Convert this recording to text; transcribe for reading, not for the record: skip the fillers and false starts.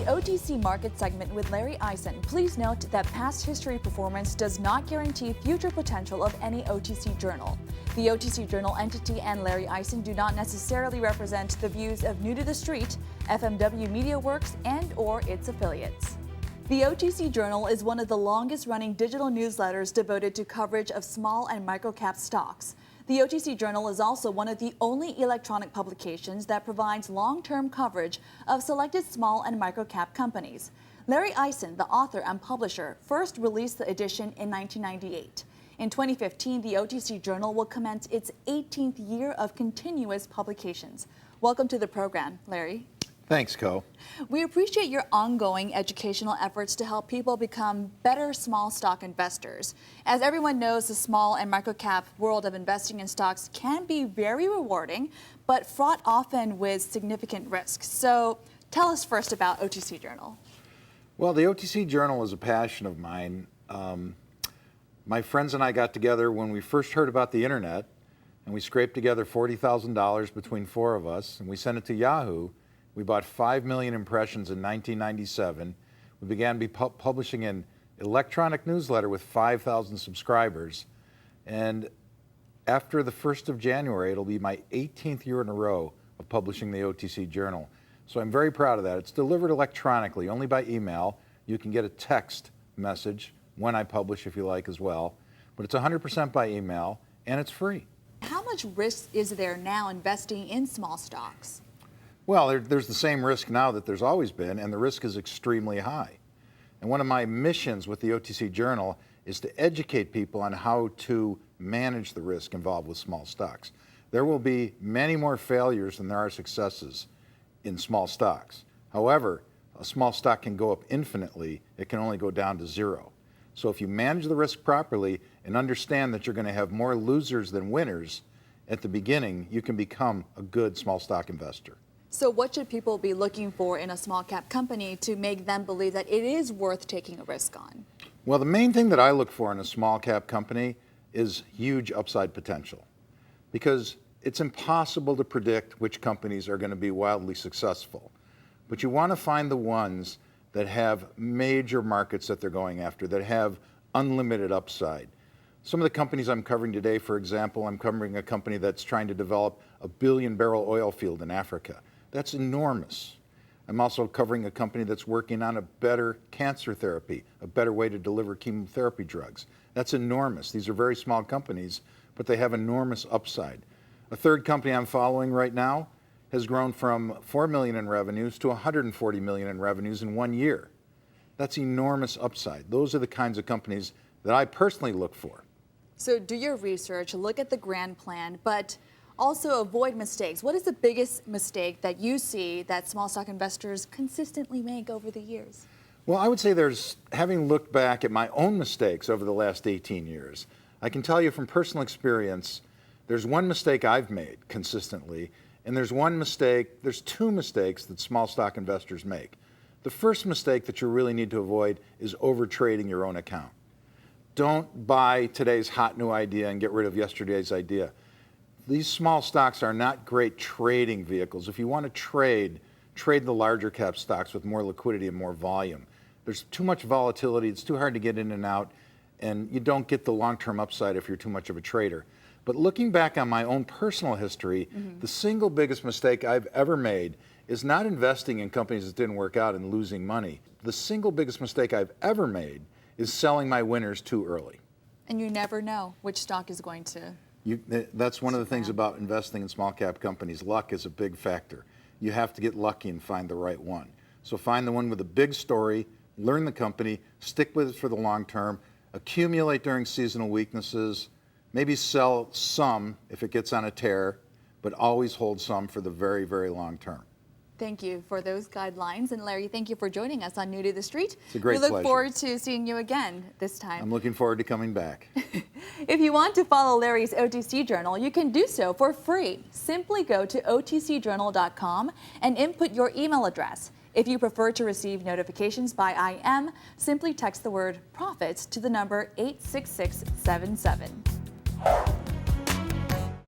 the OTC market segment with Larry Isen. Please note that past history performance does not guarantee future potential of any OTC journal. The OTC journal entity and Larry Isen do not necessarily represent the views of New to the Street, FMW MediaWorks, and/or its affiliates. The OTC Journal is one of the longest-running digital newsletters devoted to coverage of small and microcap stocks. The OTC Journal is also one of the only electronic publications that provides long-term coverage of selected small and microcap companies. Larry Isen, the author and publisher, first released the edition in 1998. In 2015, the OTC Journal will commence its 18th year of continuous publications. Welcome to the program, Larry. Thanks, Co. We appreciate your ongoing educational efforts to help people become better small stock investors. As everyone knows, the small and microcap world of investing in stocks can be very rewarding, but fraught often with significant risks. So tell us first about OTC Journal. Well, the OTC Journal is a passion of mine. My friends and I got together when we first heard about the internet, and we scraped together $40,000 between four of us, and we sent it to Yahoo. We bought 5 million impressions in 1997. We began publishing an electronic newsletter with 5,000 subscribers. And after the 1st of January, it'll be my 18th year in a row of publishing the OTC Journal. So I'm very proud of that. It's delivered electronically, only by email. You can get a text message when I publish if you like as well. But it's 100% by email, and it's free. How much risk is there now investing in small stocks? Well, there's the same risk now that there's always been, and the risk is extremely high. And one of my missions with the OTC Journal is to educate people on how to manage the risk involved with small stocks. There will be many more failures than there are successes in small stocks. However, a small stock can go up infinitely. It can only go down to zero. So if you manage the risk properly and understand that you're going to have more losers than winners at the beginning, you can become a good small stock investor. So what should people be looking for in a small cap company to make them believe that it is worth taking a risk on? Well, the main thing that I look for in a small cap company is huge upside potential, because it's impossible to predict which companies are going to be wildly successful. But you want to find the ones that have major markets that they're going after, that have unlimited upside. Some of the companies I'm covering today, for example, I'm covering a company that's trying to develop a 1 billion barrel oil field in Africa. That's enormous. I'm also covering a company that's working on a better cancer therapy, a better way to deliver chemotherapy drugs. That's enormous. These are very small companies, but they have enormous upside. A third company I'm following right now has grown from 4 million in revenues to 140 million in revenues in 1 year. That's enormous upside. Those are the kinds of companies that I personally look for. So do your research, look at the grand plan, but also avoid mistakes. What is the biggest mistake that you see that small stock investors consistently make over the years? Well, I would say having looked back at my own mistakes over the last 18 years, I can tell you from personal experience, there's one mistake I've made consistently, and there's two mistakes that small stock investors make. The first mistake that you really need to avoid is overtrading your own account. Don't buy today's hot new idea and get rid of yesterday's idea. These small stocks are not great trading vehicles. If you want to trade the larger cap stocks with more liquidity and more volume. There's too much volatility. It's too hard to get in and out, and you don't get the long-term upside if you're too much of a trader. But looking back on my own personal history, the single biggest mistake I've ever made is not investing in companies that didn't work out and losing money. The single biggest mistake I've ever made is selling my winners too early. And you never know which stock is going to... That's one of the things about investing in small cap companies. Luck is a big factor. You have to get lucky and find the right one. So find the one with a big story, learn the company, stick with it for the long term, accumulate during seasonal weaknesses, maybe sell some if it gets on a tear, but always hold some for the very, very long term. Thank you for those guidelines. And Larry, thank you for joining us on New to the Street. It's a great pleasure. We look forward to seeing you again this time. I'm looking forward to coming back. If you want to follow Larry's OTC Journal, you can do so for free. Simply go to otcjournal.com and input your email address. If you prefer to receive notifications by IM, simply text the word PROFITS to the number 86677.